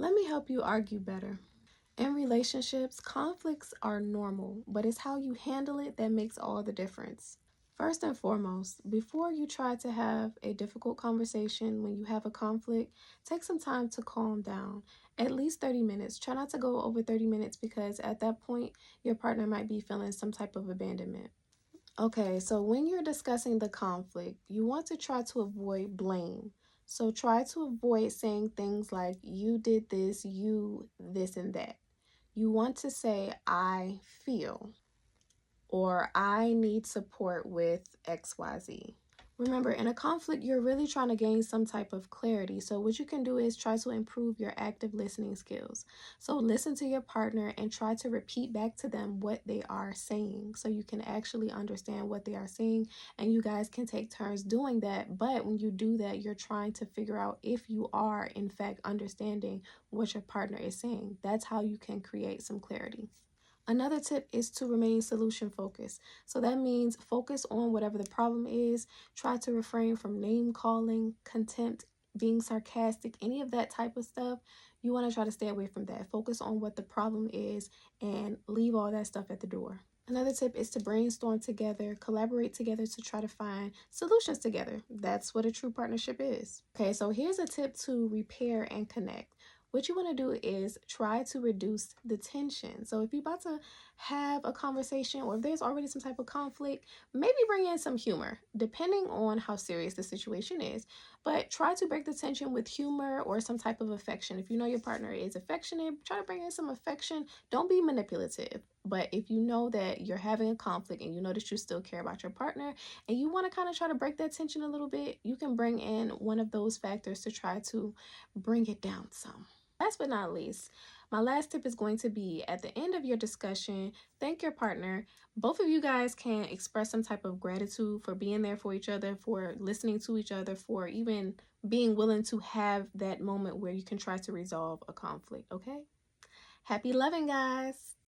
Let me help you argue better. In relationships, conflicts are normal, but it's how you handle it that makes all the difference. First and foremost, before you try to have a difficult conversation when you have a conflict, take some time to calm down. At least 30 minutes. Try not to go over 30 minutes because at that point, your partner might be feeling some type of abandonment. Okay, so when you're discussing the conflict, you want to try to avoid blame. So try to avoid saying things like, you did this, you, this, and that. You want to say, I feel, or I need support with XYZ. Remember, in a conflict, you're really trying to gain some type of clarity. So what you can do is try to improve your active listening skills. So listen to your partner and try to repeat back to them what they are saying so you can actually understand what they are saying, and you guys can take turns doing that. But when you do that, you're trying to figure out if you are in fact understanding what your partner is saying. That's how you can create some clarity. Another tip is to remain solution focused. So that means focus on whatever the problem is. Try to refrain from name calling, contempt, being sarcastic, any of that type of stuff. You want to try to stay away from that. Focus on what the problem is and leave all that stuff at the door. Another tip is to brainstorm together, collaborate together to try to find solutions together. That's what a true partnership is. Okay, so here's a tip to repair and connect. What you want to do is try to reduce the tension. So if you're about to have a conversation or if there's already some type of conflict, maybe bring in some humor, depending on how serious the situation is. But try to break the tension with humor or some type of affection. If you know your partner is affectionate, try to bring in some affection. Don't be manipulative. But if you know that you're having a conflict and you know that you still care about your partner and you want to kind of try to break that tension a little bit, you can bring in one of those factors to try to bring it down some. Last but not least, my last tip is going to be at the end of your discussion, thank your partner. Both of you guys can express some type of gratitude for being there for each other, for listening to each other, for even being willing to have that moment where you can try to resolve a conflict, okay? Happy loving, guys.